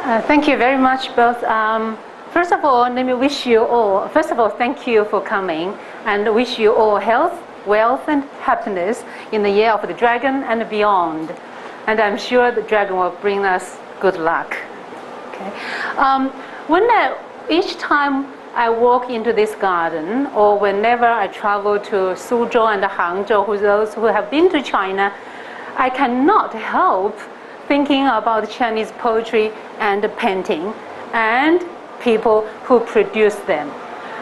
Thank you very much, both. First of all, let me wish you all, first of all, thank you for coming and wish you all health, wealth, and happiness in the year of the dragon and beyond. And I'm sure the dragon will bring us good luck. Okay. Each time I walk into this garden, or whenever I travel to Suzhou and Hangzhou, who those who have been to China, I cannot help thinking about Chinese poetry and painting and people who produce them.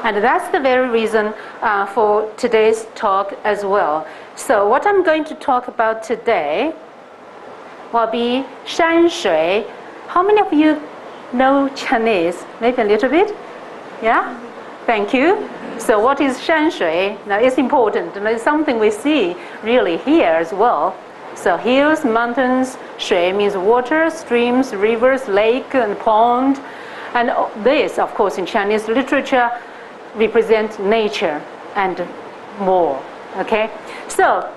And that's the very reason for today's talk as well. So what I'm going to talk about today will be Shanshui. How many of you know Chinese? Maybe a little bit? Yeah? Thank you. So what is Shanshui? Now it's important, and it's something we see really here as well. So hills, mountains, shui means water, streams, rivers, lake, and pond. And this, of course, in Chinese literature, represents nature and more. Okay? So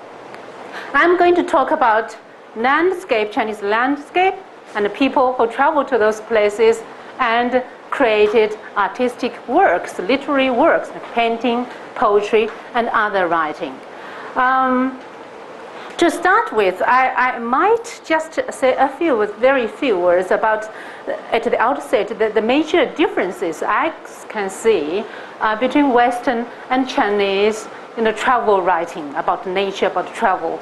I'm going to talk about landscape, Chinese landscape, and the people who travel to those places and created artistic works, literary works, like painting, poetry, and other writing. To start with, I might just say very few words about, at the outset, the major differences I can see between Western and Chinese travel writing, about nature, about travel.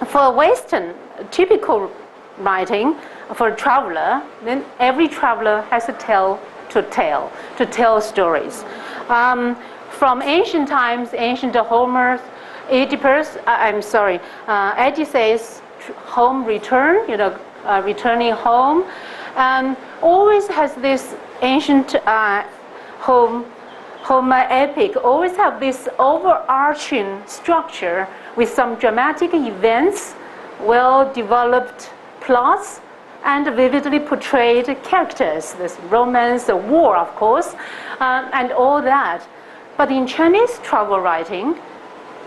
For Western, typical writing for a traveler, then every traveler has a tale to tell stories. From ancient times, ancient Homer, Oedipus, Odysseus, home return, returning home, and always has this ancient Homer epic, always have this overarching structure with some dramatic events, well-developed plots, and vividly portrayed characters. This romance, the war, of course, and all that. But in Chinese travel writing,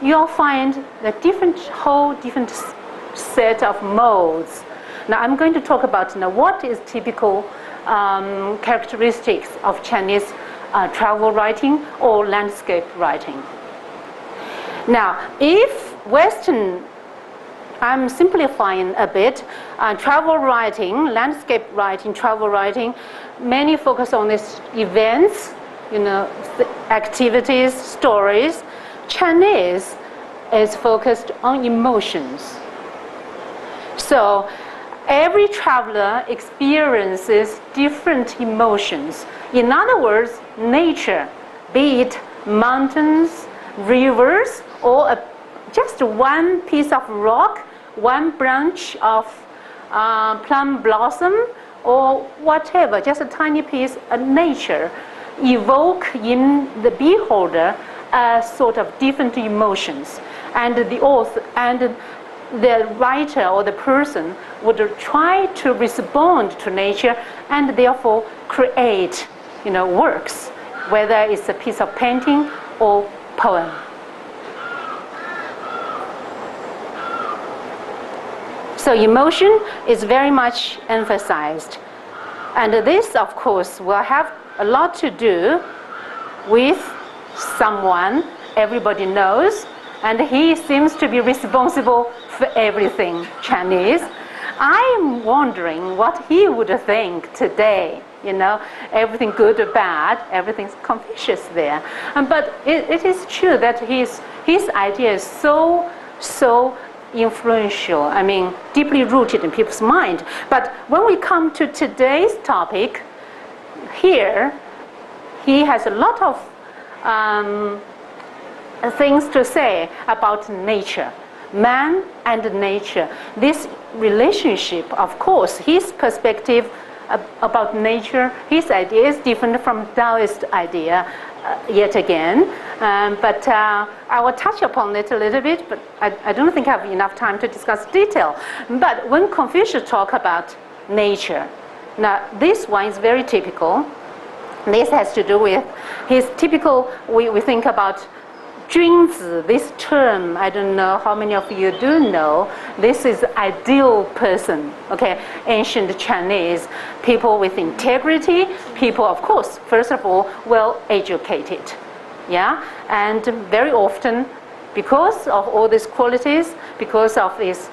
you'll find a whole different set of modes. Now I'm going to talk about what is typical characteristics of Chinese travel writing or landscape writing. Now, if Western, I'm simplifying a bit, travel writing, landscape writing, travel writing, many focus on these events, activities, stories. Chinese is focused on emotions. So every traveler experiences different emotions. In other words, nature, be it mountains, rivers, or just one piece of rock, one branch of plum blossom, or whatever, just a tiny piece of nature, evoke in the beholder sort of different emotions, and the author and the writer or the person would try to respond to nature and therefore create works, whether it's a piece of painting or poem. So emotion is very much emphasized, and this of course will have a lot to do with someone everybody knows, and he seems to be responsible for everything Chinese. I'm wondering what he would think today. Everything good or bad, everything's Confucius there. But it is true that his idea is so influential, deeply rooted in people's mind. But when we come to today's topic, here he has a lot of things to say about nature, man and nature. This relationship, of course, his perspective about nature, his idea is different from Taoist idea yet again. But I will touch upon it a little bit, but I don't think I have enough time to discuss detail. But when Confucius talks about nature, now this one is very typical. This has to do with his typical, we think about 君子, this term, I don't know how many of you do know, this is ideal person, okay? Ancient Chinese, people with integrity, people, of course, first of all, well educated, yeah? And very often, because of all these qualities, because of this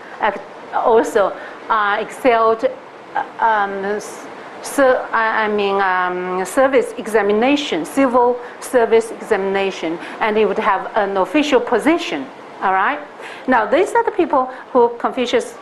also excelled service examination, civil service examination, and he would have an official position, all right? Now, these are the people who Confucius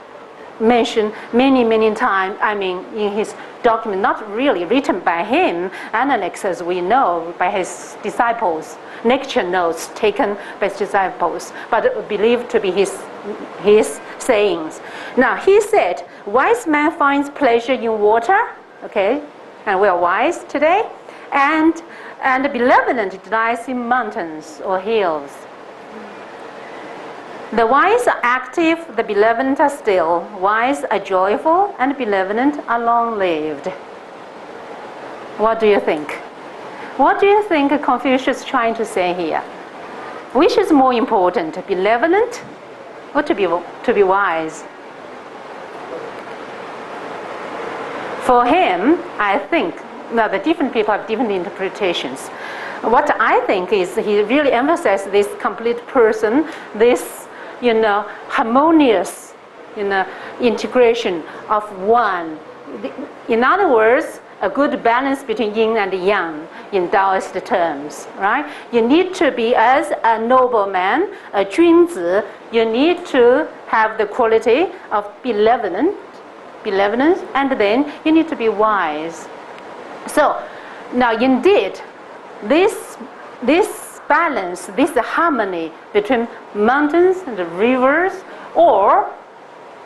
mentioned many times, in his document, not really written by him, annexed, as we know, by his disciples, lecture notes taken by his disciples, but believed to be his sayings. Now, he said, wise man finds pleasure in water, okay, and we are wise today, and benevolent delights in mountains or hills. The wise are active, the benevolent are still. Wise are joyful, and benevolent are long-lived. What do you think? What do you think Confucius is trying to say here? Which is more important, benevolent or to be wise? For him, I think, now the different people have different interpretations. What I think is he really emphasized this complete person, this, harmonious, integration of one. In other words, a good balance between yin and yang in Taoist terms, right? You need to be, as a nobleman, a 君子, you need to have the quality of benevolence, and then you need to be wise. So, now indeed, this balance, this harmony between mountains and rivers, or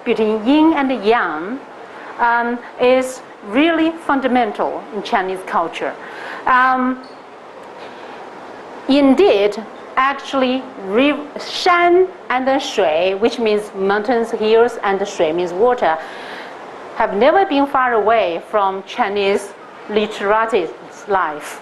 between yin and yang, is really fundamental in Chinese culture. Indeed, actually, shan and shui, which means mountains, hills, and shui means water, have never been far away from Chinese literati life.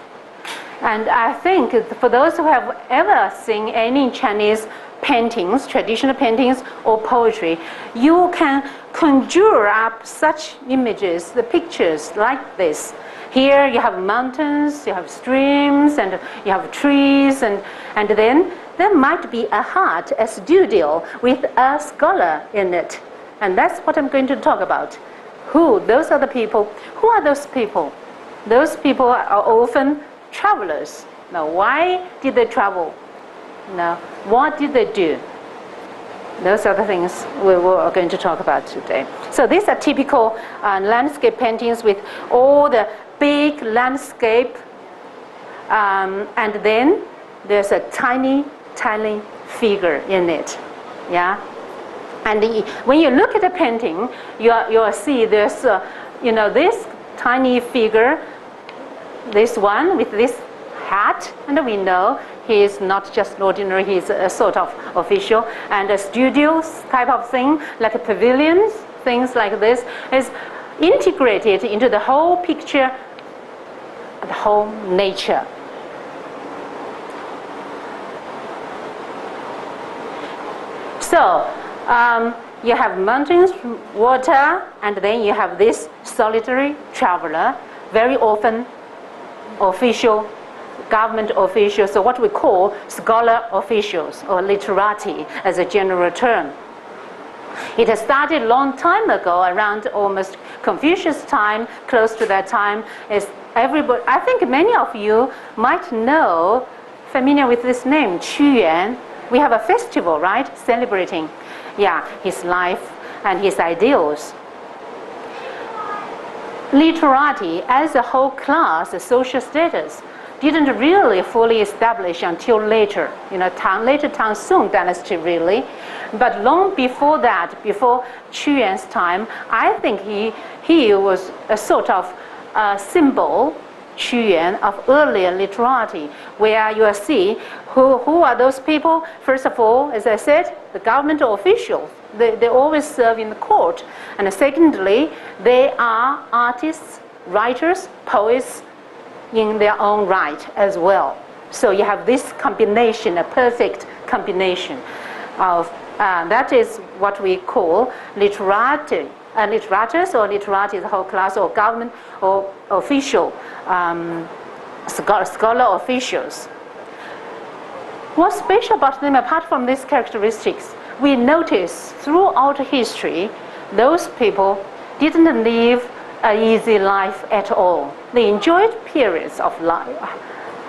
And I think for those who have ever seen any Chinese paintings, traditional paintings or poetry, you can conjure up such images, the pictures like this. Here you have mountains, you have streams, and you have trees, and then there might be a hut, a studio with a scholar in it. And that's what I'm going to talk about. Those are the people. Who are those people? Those people are often travelers. Now, why did they travel? Now, what did they do? Those are the things we are going to talk about today. So these are typical landscape paintings with all the big landscape, and then there's a tiny figure in it. Yeah. And when you look at the painting, you'll see there's, this tiny figure, this one with this hat, and we know he is not just ordinary, he's a sort of official, and a studios type of thing, like a pavilions, things like this, is integrated into the whole picture, the whole nature. So, you have mountains, water, and then you have this solitary traveler, very often official, government officials, so what we call scholar officials or literati as a general term. It has started a long time ago, around almost Confucius time, close to that time. Is everybody? I think many of you might know, familiar with this name, Qu Yuan. We have a festival, right, celebrating, his life and his ideals. Literati, as a whole class, a social status, didn't really fully establish until later, later Tang Song dynasty really. But long before that, before Qu Yuan's time, I think he was a sort of symbol, Qu Yuan, of earlier literati, where you see who are those people. First of all, as I said, the government officials. They always serve in the court. And secondly, they are artists, writers, poets in their own right as well. So you have this combination, a perfect combination of, that is what we call literati. Literatus or literati is the whole class, or government or official, scholar officials. What's special about them, apart from these characteristics, we notice throughout history, those people didn't live an easy life at all. They enjoyed periods of life,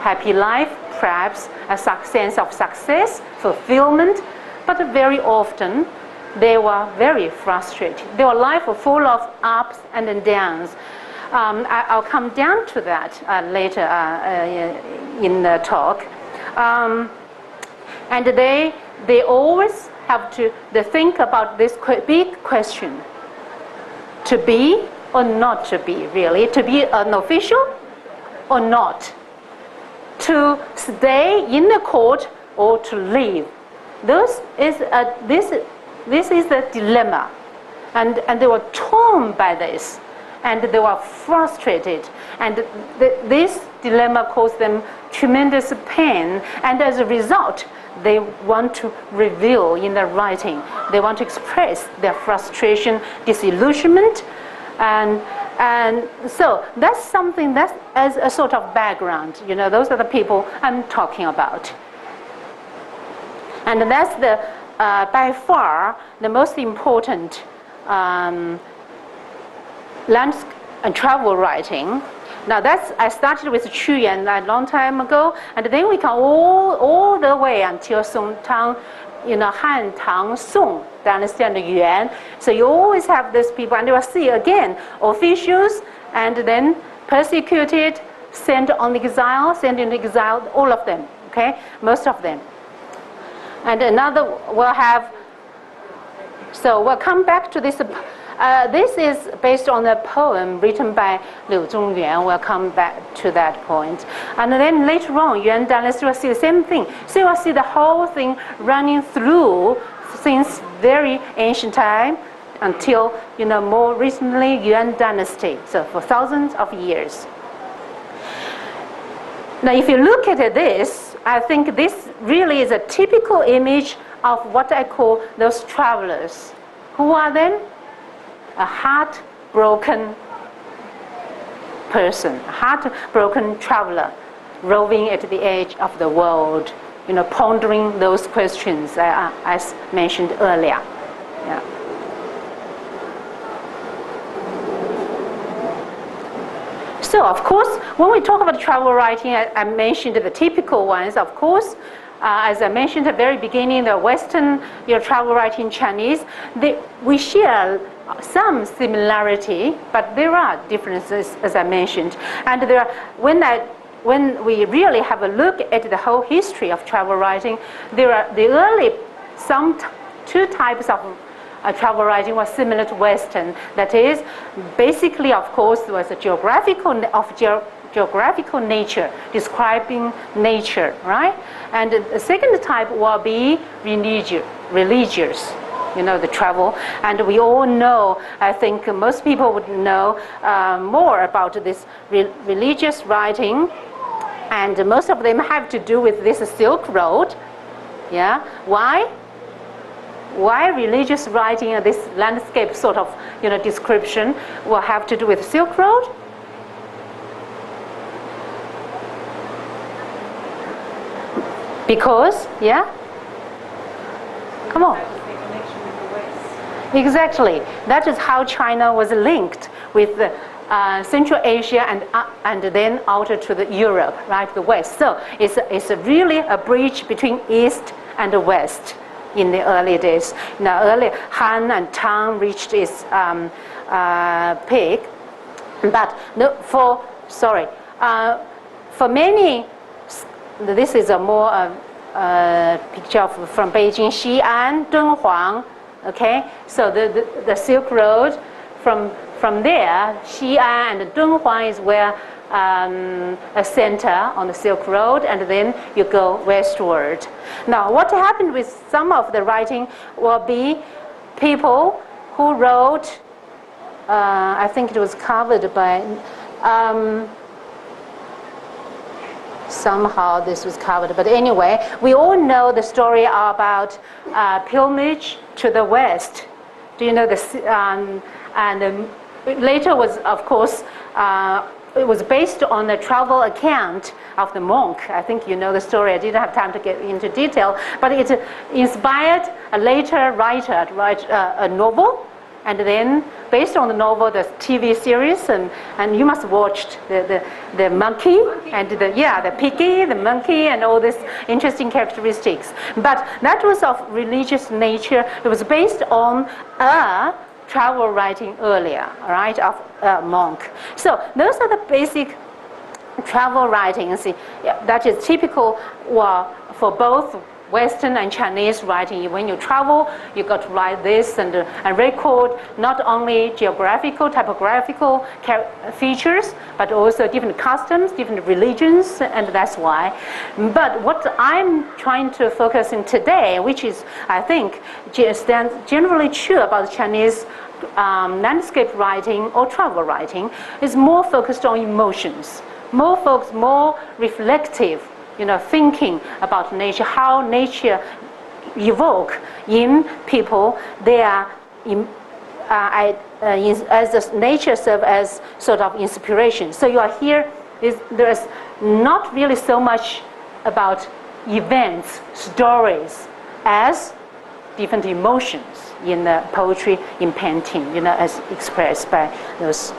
happy life, perhaps a sense of success, fulfillment, but very often they were very frustrated. Their life was full of ups and downs. I'll come down to that later in the talk. And they always have to think about this big question: to be or not to be, really, to be an official or not, to stay in the court or to leave. This is the dilemma, and they were torn by this, and they were frustrated, and this dilemma caused them tremendous pain, and as a result, they want to reveal in their writing. They want to express their frustration, disillusionment, and so that's something that's as a sort of background. You know, those are the people I'm talking about. And that's the by far the most important landscape and travel writing. Now I started with Qu Yuan a long time ago, and then we come all the way until Song Tang, Han, Tang, Song dynasty and Yuan. So you always have these people, and you will see again officials, and then persecuted, sent into exile, all of them. Okay, most of them. And another we'll have. So we'll come back to this. This is based on a poem written by Liu Zongyuan. We'll come back to that point. And then later on, Yuan dynasty will see the same thing. So you'll see the whole thing running through since very ancient time until, more recently, Yuan dynasty. So for thousands of years. Now, if you look at this, I think this really is a typical image of what I call those travelers. Who are them? A heartbroken person, a heartbroken traveler, roving at the edge of the world, pondering those questions as mentioned earlier. Yeah. So, of course, when we talk about travel writing, I mentioned the typical ones, of course. As I mentioned at the very beginning, the Western travel writing Chinese, we share some similarity, but there are differences, as I mentioned. And there are, when we really have a look at the whole history of travel writing, there are the early, two types of travel writing was similar to Western. That is, basically, of course, there was a geographical nature, describing nature, right? And the second type will be religious, the travel. And we all know, I think most people would know more about this religious writing. And most of them have to do with this Silk Road. Yeah, why? Why religious writing and this landscape sort of, description will have to do with Silk Road? Because, yeah? Come on. Exactly. That is how China was linked with Central Asia and then out to the Europe, right, the West. So it's really a bridge between East and the West in the early days. Now, early Han and Tang reached its peak, but for many. This is a more picture from Beijing, Xi'an, Dunhuang. Okay, so the Silk Road from there, Xi'an and Dunhuang is where a center on the Silk Road, and then you go westward. Now, what happened with some of the writing will be people who wrote. I think it was covered by. somehow this was covered. But anyway, we all know the story about pilgrimage to the West. Do you know this? Later was, of course, it was based on a travel account of the monk. I think you know the story. I didn't have time to get into detail, but it inspired a later writer to write a novel, and then based on the novel, the TV series, and you must have watched the monkey and the piggy, the monkey, and all these interesting characteristics. But that was of religious nature. It was based on a travel writing earlier, right, of a monk. So those are the basic travel writings that is typical for both Western and Chinese writing. When you travel, you got to write this and record not only geographical, typographical features, but also different customs, different religions, and that's why. But what I'm trying to focus on today, which is, I think, stands generally true about Chinese landscape writing or travel writing, is more focused on emotions, more reflective, thinking about nature, how nature evoke in people their, as nature serve as sort of inspiration. So you are here, there's not really so much about events, stories, as different emotions in the poetry, in painting, as expressed by those.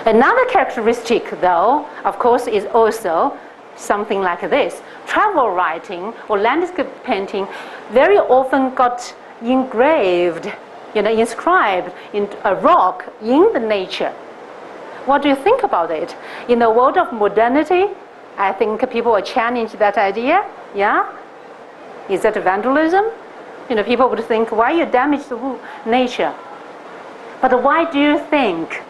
Another characteristic, though, of course, is also something like this. Travel writing or landscape painting very often got engraved, inscribed in a rock in the nature. What do you think about it? In the world of modernity, I think people will challenge that idea. Yeah? Is that vandalism? People would think, why you damage the nature? But why do you think?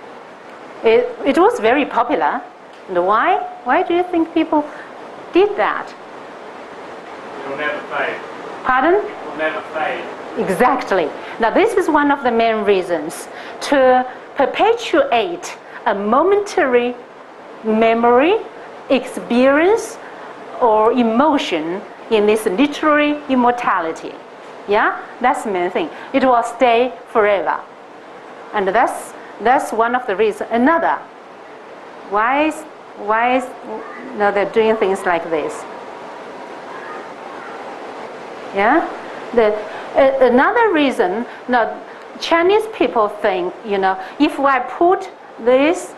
It was very popular. And why? Why do you think people did that? It will never fade. Pardon? It will never fade. Exactly. Now this is one of the main reasons, to perpetuate a momentary memory, experience, or emotion in this literary immortality. Yeah? That's the main thing. It will stay forever. And that's one of the reasons. Another, why is they're doing things like this? Yeah. Another reason. Now, Chinese people think, if I put this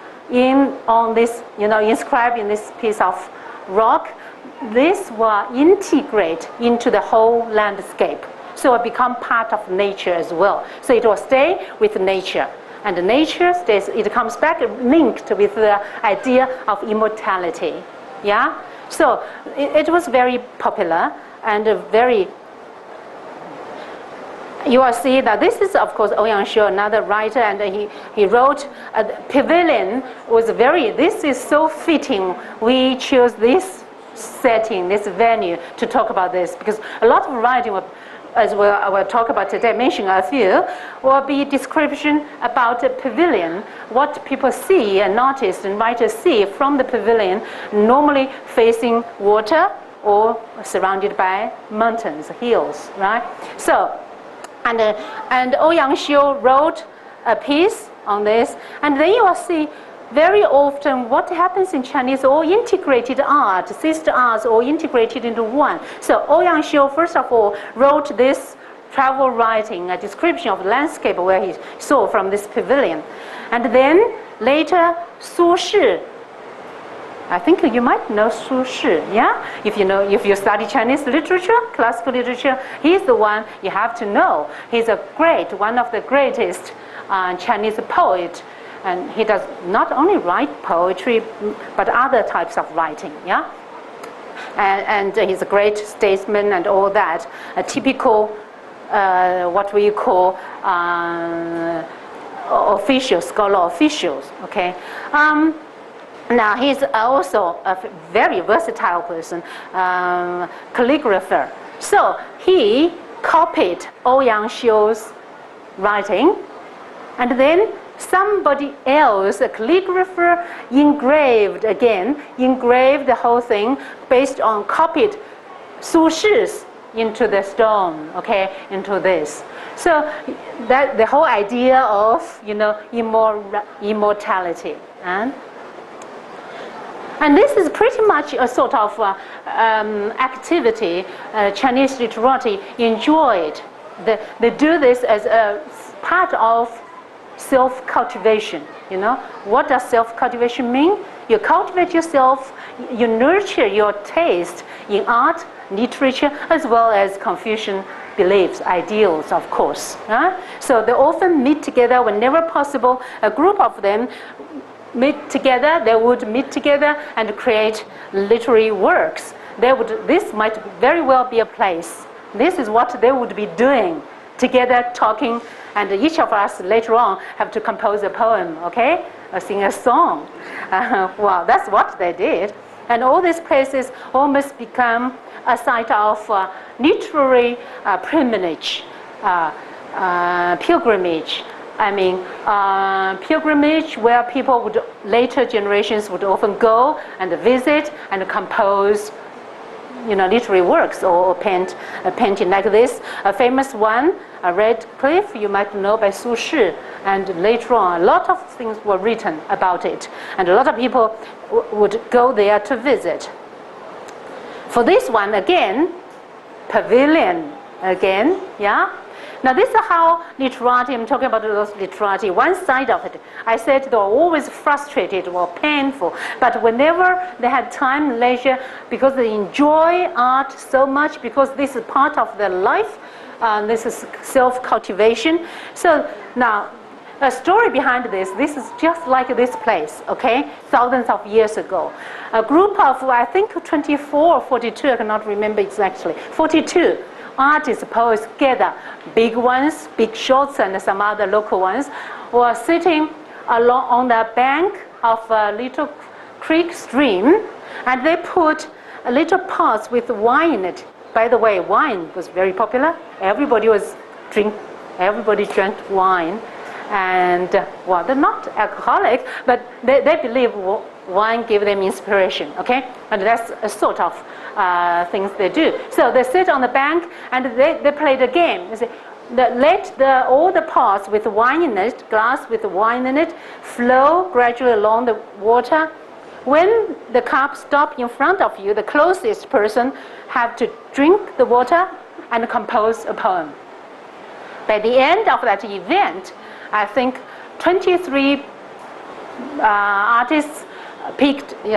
on this, inscribed in this piece of rock, this will integrate into the whole landscape. So it become part of nature as well. So it will stay with nature. And nature stays, it comes back linked with the idea of immortality. Yeah? So it was very popular and very, you will see that this is, of course, Ouyang Xiu, another writer, and he wrote, Pavilion was this is so fitting. We chose this setting, this venue to talk about this, because a lot of writing, as I will talk about today, mention a few, will be description about a pavilion, what people see and notice and writers see from the pavilion, normally facing water or surrounded by mountains, hills, right? So, and Ouyang Xiu wrote a piece on this, and then you will see very often what happens in Chinese, all integrated art, sister arts, all integrated into one. So Ouyang Xiu, first of all, wrote this travel writing, a description of landscape where he saw from this pavilion. And then later, Su Shi, I think you might know Su Shi, yeah? If you study Chinese literature, classical literature, he's the one you have to know. He's one of the greatest Chinese poet. And he does not only write poetry, but other types of writing, yeah? And he's a great statesman and all that. A typical, what we call scholar officials, okay? Now, he's also a very versatile person, calligrapher. So he copied Ouyang Xiu's writing, and then somebody else, a calligrapher, engraved the whole thing based on copied Su Shi's into the stone, okay, into this. So that the whole idea of, immortality. And this is pretty much a sort of activity Chinese literati enjoyed. They do this as a part of self-cultivation. What does self-cultivation mean? You cultivate yourself, you nurture your taste in art, literature, as well as Confucian beliefs, ideals, of course. So they often meet together whenever possible. A group of them meet together. They would meet together and create literary works. This might very well be a place. This is what they would be doing together, talking, and each of us later on have to compose a poem, okay, or sing a song. Well, that's what they did. And all these places almost become a site of literary pilgrimage. Pilgrimage where people would, later generations would often go and visit and compose, literary works or paint a painting like this. A famous one, a Red Cliff, you might know, by Su Shi. And later on, a lot of things were written about it. And a lot of people would go there to visit. For this one, again, pavilion, again, yeah? Now this is how literati, I'm talking about those literati, one side of it. I said they were always frustrated or painful, but whenever they had time, leisure, because they enjoy art so much, because this is part of their life, this is self-cultivation. So now, a story behind this is just like this place, okay, thousands of years ago. A group of, I think, 24 or 42, I cannot remember exactly, 42 artists, poets together, big ones, big shots, and some other local ones, were sitting along on the bank of a little creek stream, and they put a little pots with wine in it. By the way, wine was very popular. Everybody drank wine. And, well, they're not alcoholic, but they believe wine gave them inspiration, okay? And that's a sort of things they do. So they sit on the bank and they play the game. They say, let all the pots with wine in it, glass with wine in it, flow gradually along the water. When the cup stops in front of you, the closest person have to drink the water and compose a poem. By the end of that event, I think 23 artists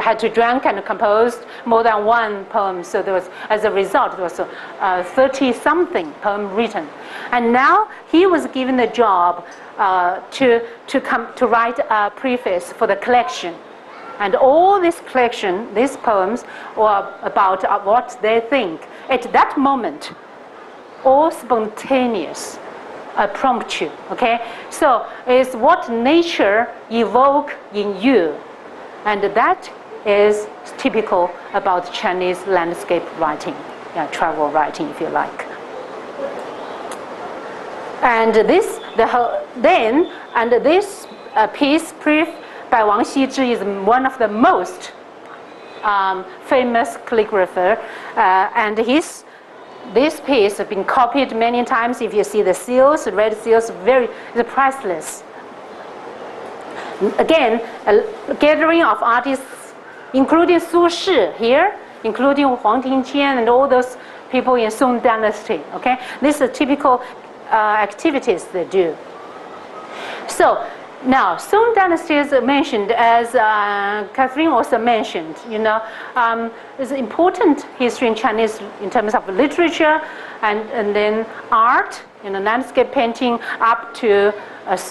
had to drink and composed more than one poem. So there was, as a result, there was 30-something poem written. And now he was given the job to write a preface for the collection. And all this collection, these poems, were about what they think. At that moment, all spontaneous. Promptu, okay? So it's what nature evoke in you. And that is typical about Chinese landscape writing, travel writing, if you like. And this piece, brief, by Wang Xizhi, is one of the most famous calligrapher, and this piece has been copied many times. If you see the seals, red seals, it's priceless. Again, a gathering of artists, including Su Shi here, including Huang Tingjian and all those people in Song Dynasty. Okay, these are typical activities they do. So now, Song Dynasty is mentioned, as Catherine also mentioned. It's important history in Chinese in terms of literature and then art, landscape painting up to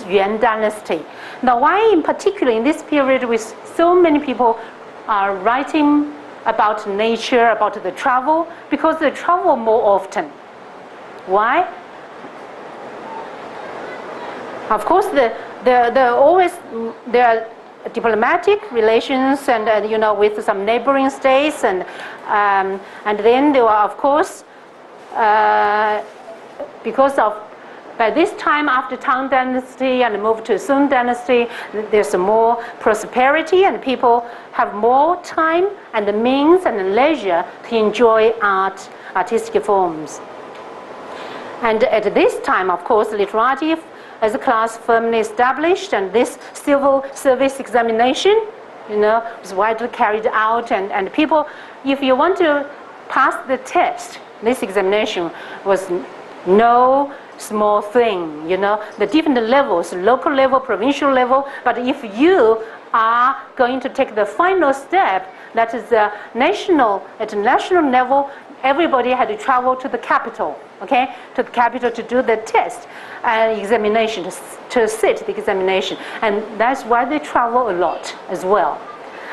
Yuan Dynasty. Now, why in particular in this period with so many people are writing about nature, about the travel? Because they travel more often. Why? Of course, there are diplomatic relations and with some neighboring states and then there are, of course, because of By this time, after Tang Dynasty and move to Song Dynasty, there's more prosperity and people have more time and the means and leisure to enjoy artistic forms. And at this time, of course, literati as a class firmly established, and this civil service examination, was widely carried out, and people, if you want to pass the test, this examination was no small thing, the different levels, local level, provincial level, but if you are going to take the final step, that is at national level, everybody had to travel to the capital, okay, to the capital to do the test and examination, to sit the examination. And that's why they travel a lot as well.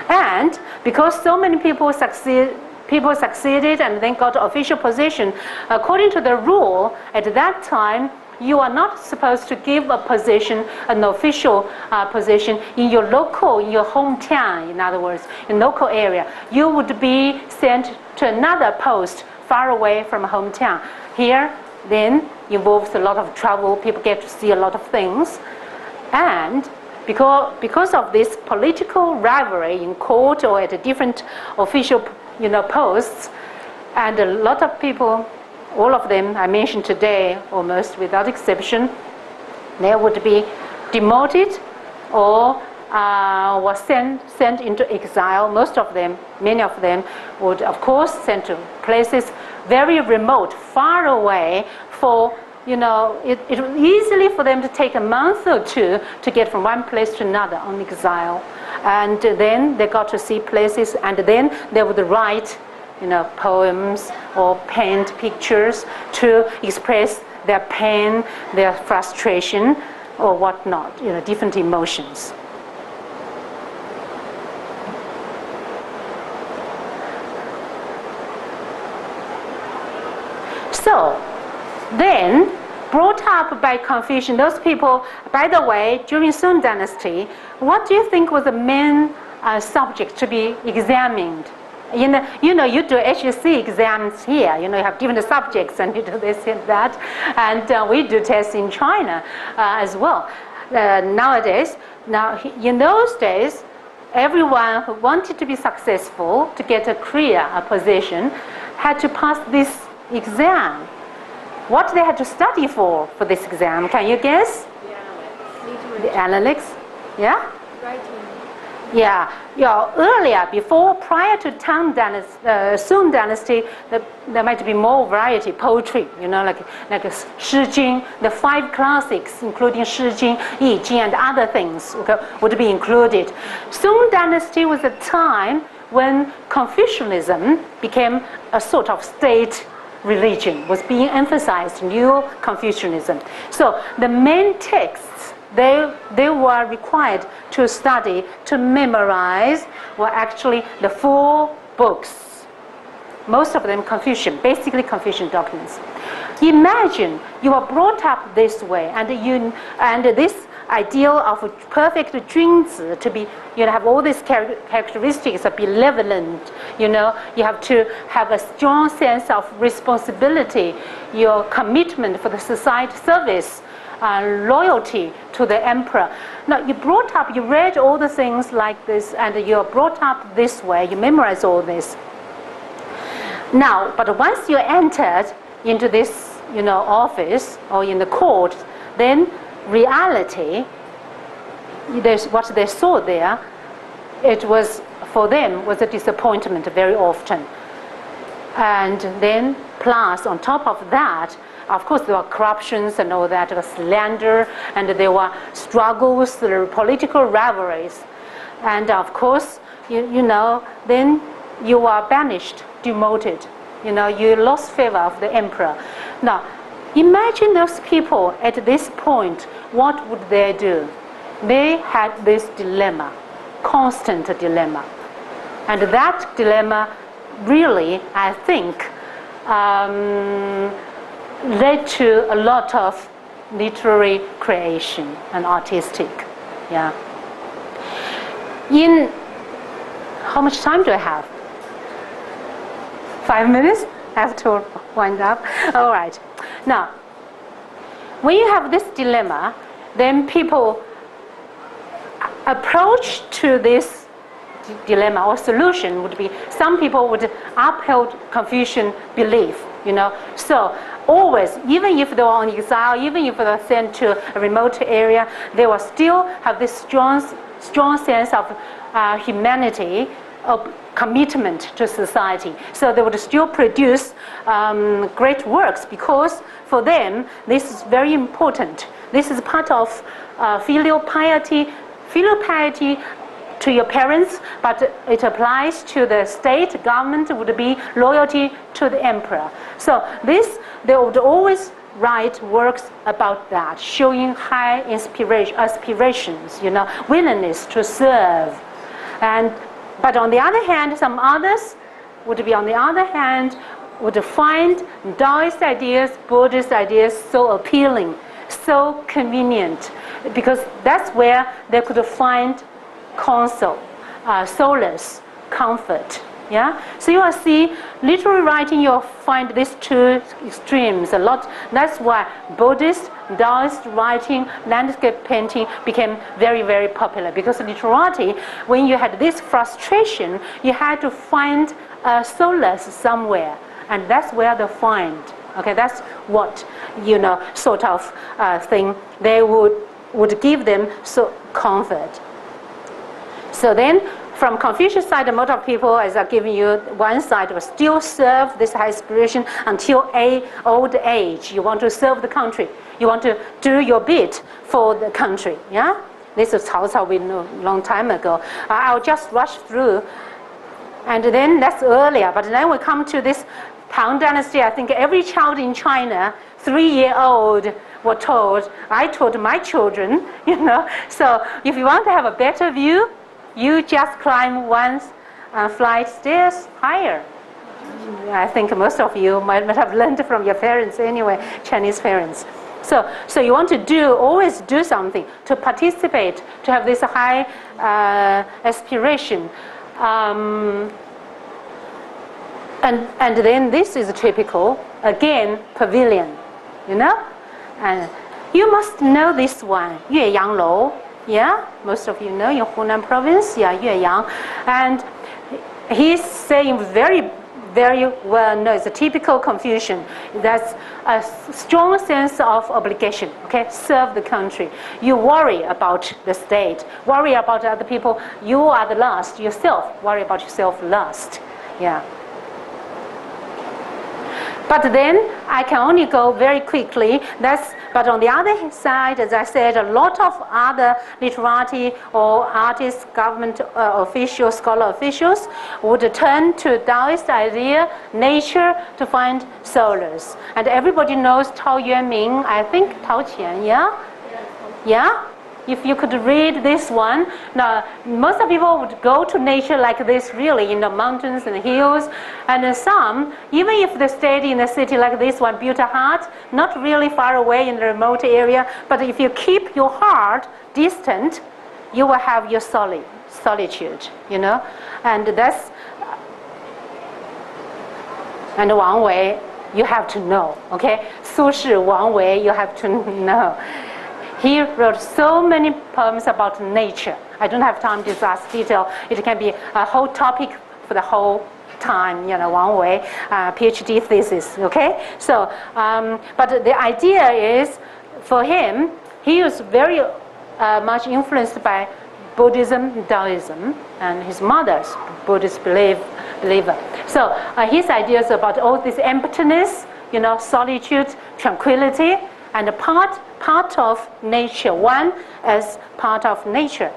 And because so many people succeeded and then got official position, according to the rule at that time, you are not supposed to give a position, an official position in your hometown, in other words, in local area. You would be sent to another post far away from hometown. Here, then, involves a lot of travel. People get to see a lot of things. And because of this political rivalry in court or at a different official posts, and a lot of people, all of them I mentioned today, almost without exception, they would be demoted or was sent into exile. Most of them, many of them, would of course sent to places very remote, far away. For it was easily for them to take a month or two to get from one place to another on exile, and then they got to see places, and then they would write poems or paint pictures to express their pain, their frustration, or whatnot, different emotions. So then, brought up by Confucian, those people, by the way, during Song Dynasty, what do you think was the main subject to be examined? You do HSC exams here. You have different subjects, and you do this and that, and we do tests in China as well. Nowadays, in those days, everyone who wanted to be successful, to get a career, a position, had to pass this exam. What they had to study for this exam? Can you guess? The analytics. Yeah? Writing. Yeah. Earlier, prior to Song Dynasty, there might be more variety, poetry, like Shi Jing, the 5 classics, including Shi Jing, Yi Jing, and other things, would be included. Song Dynasty was a time when Confucianism became a sort of state religion, was being emphasized, new Confucianism. So the main texts they were required to study, to memorize, were actually the 4 books. Most of them Confucian, basically Confucian doctrines. Imagine you are brought up this way, and this ideal of a perfect Junzi, to be, have all these characteristics of benevolent, you have to have a strong sense of responsibility, your commitment for the society service, loyalty to the emperor. Now, you read all the things like this, and you're brought up this way, you memorize all this. Now, but once you entered into this, office or in the court, then reality, what they saw there, it was, for them, was a disappointment very often. And then, plus, on top of that, of course, there were corruptions and all that, there was slander, and there were struggles, there were political rivalries. And of course, then you are banished, demoted. You lost favor of the emperor. Now, imagine those people at this point, what would they do? They had this dilemma, constant dilemma. And that dilemma really, I think, led to a lot of literary creation and artistic. Yeah. How much time do I have? 5 minutes? I have to wind up. All right. Now, when you have this dilemma, then people approach to this dilemma or solution would be, some people would uphold Confucian belief, So always, even if they were on exile, even if they were sent to a remote area, they will still have this strong sense of humanity, of commitment to society. So they would still produce great works, because for them this is very important. This is part of filial piety to your parents, but it applies to the state government, would be loyalty to the emperor. So they would always write works about that, showing high aspirations, willingness to serve. But on the other hand, some others would find Taoist ideas, Buddhist ideas so appealing, so convenient, because that's where they could find console, solace, comfort. Yeah, so you will see literary writing. You'll find these two extremes a lot. That's why Buddhist, Taoist writing, landscape painting became very, very popular. Because literati, when you had this frustration, you had to find solace somewhere, and that's where they find. Okay, that's what sort of thing they would give them comfort. So then, from Confucius' side, a lot of people, as I've given you, one side will still serve this aspiration until old age. You want to serve the country. You want to do your bit for the country. Yeah, this is Cao Cao we know a long time ago. I'll just rush through, and then that's earlier. But then we come to this Tang Dynasty. I think every child in China, 3-year-old, were told. I told my children, So if you want to have a better view, you just climb one flight stairs higher. I think most of you might have learned from your parents anyway, Chinese parents. So you want to always do something, to participate, to have this high aspiration. And then this is typical, again, pavilion, And you must know this one, Yueyang Lou. Yeah, most of you know, in Hunan province, Yueyang. And he's saying very, very well known, it's a typical Confucian. That's a strong sense of obligation, okay? Serve the country. You worry about the state, worry about other people. You are the last, yourself, worry about yourself last. Yeah. But then I can only go very quickly. But on the other side, as I said, a lot of other literati or artists, government officials, scholar officials would turn to Taoist idea, nature, to find solace. And everybody knows Tao Yuanming, I think Tao Qian, yeah? Yeah? If you could read this one. Now, most of people would go to nature like this, really, in the mountains and the hills. And some, even if they stayed in a city like this one, built a hut, not really far away in the remote area, but if you keep your heart distant, you will have your solitude, And that's, and Wang Wei, you have to know, okay? Su Shi, Wang Wei, you have to know. He wrote so many poems about nature. I don't have time to discuss detail. It can be a whole topic for the whole time, Wang Wei, PhD thesis, okay? So, but the idea is, for him, he was very much influenced by Buddhism, Taoism, and his mother's Buddhist believer. So his ideas about all this emptiness, solitude, tranquility, and part of nature, one as part of nature.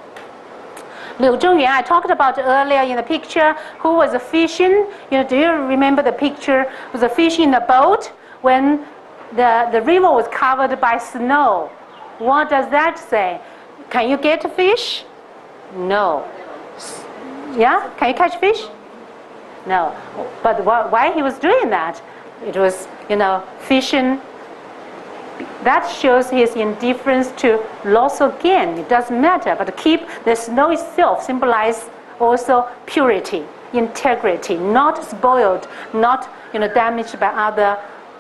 Liu Zhengyuan, I talked about earlier in the picture, who was fishing. Do you remember the picture? Was a fish in a boat when the river was covered by snow. What does that say? Can you get a fish? No. Yeah? Can you catch fish? No. But why he was doing that? It was, fishing. That shows his indifference to loss or gain. It doesn't matter, but keep the snow itself symbolize also purity, integrity, not spoiled, not damaged by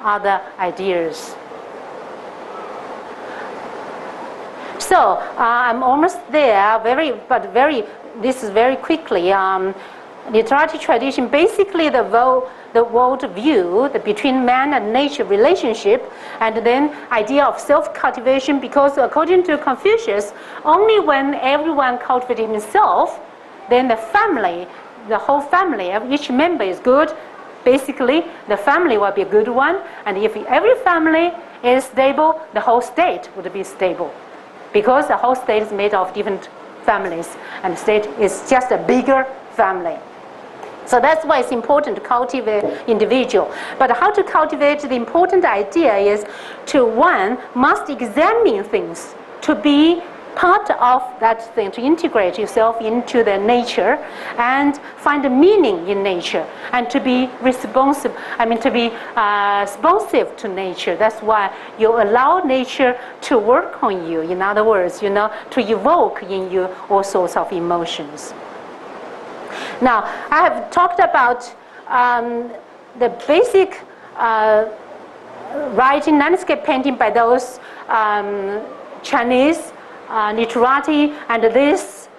other ideas. So I'm almost there. This is very quickly. Literary tradition, basically the world view between man and nature relationship, and then idea of self-cultivation, because according to Confucius, only when everyone cultivates himself, then the family, the whole family, each member is good. Basically, the family will be a good one, and if every family is stable, the whole state would be stable, because the whole state is made of different families, and the state is just a bigger family. So that's why it's important to cultivate individual. But how to cultivate, the important idea is to, one, must examine things, to be part of that thing, to integrate yourself into the nature and find a meaning in nature, and to be responsive, to be responsive to nature. That's why you allow nature to work on you. In other words, to evoke in you all sorts of emotions. Now, I have talked about the basic writing, landscape painting by those Chinese literati, and this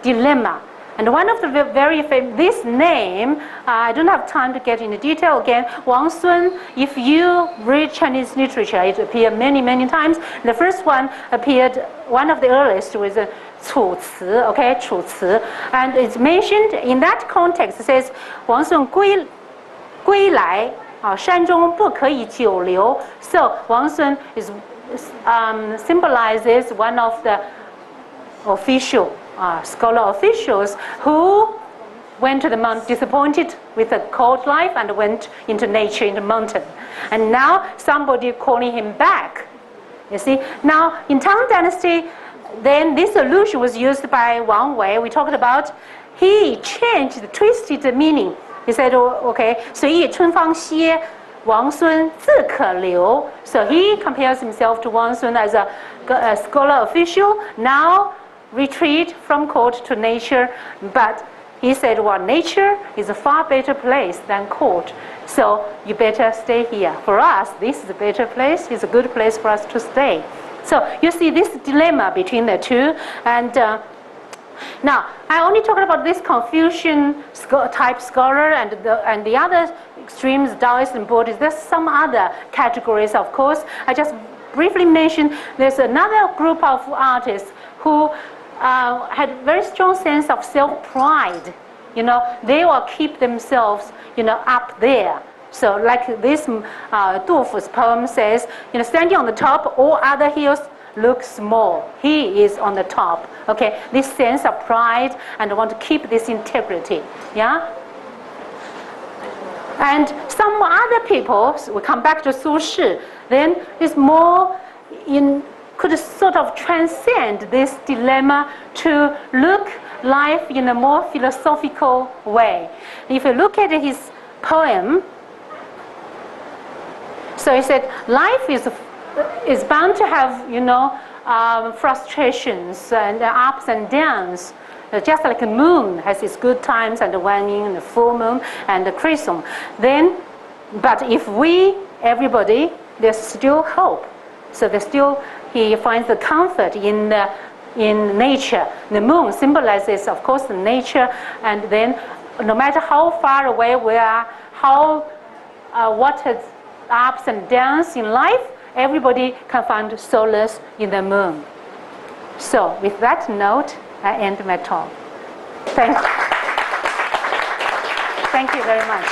dilemma. And one of the very famous, this name, I don't have time to get into detail again, Wang Sun. If you read Chinese literature, it appeared many, many times. The first one appeared, one of the earliest was Chu Ci, okay, Chu Ci. And it's mentioned in that context, it says, Wang Sun 归来, 山中不可以久留. So Wang Sun is, symbolizes one of the official scholar officials who went to the mountain, disappointed with the court life, and went into nature, in the mountain. And now somebody calling him back. You see, now in Tang Dynasty, then this allusion was used by Wang Wei. We talked about, he changed, twisted the meaning. He said, okay, 随意春芳歇, Wang Sun 自可留. So he compares himself to Wang Sun as a scholar official, now retreat from court to nature. But he said, well, nature is a far better place than court. So you better stay here. For us, this is a better place. It's a good place for us to stay. So you see this dilemma between the two. And now, I only talked about this Confucian type scholar and the other extremes, Taoists and Buddhists. There's some other categories, of course. I just briefly mentioned there's another group of artists who had very strong sense of self-pride. They will keep themselves, up there. So like this Du Fu's poem says, standing on the top, all other hills look small. He is on the top. Okay, this sense of pride, and want to keep this integrity. Yeah. And some other people, we come back to Su Shi, then is more could sort of transcend this dilemma to look life in a more philosophical way. If you look at his poem, so he said, life is bound to have, frustrations and ups and downs. Just like the moon has its good times and the waning and the full moon and the crescent. But if everybody, there's still hope. So he finds the comfort in nature. The moon symbolizes, of course, the nature, and then no matter how far away we are, what has ups and downs in life, everybody can find solace in the moon. So with that note, I end my talk. Thank you very much.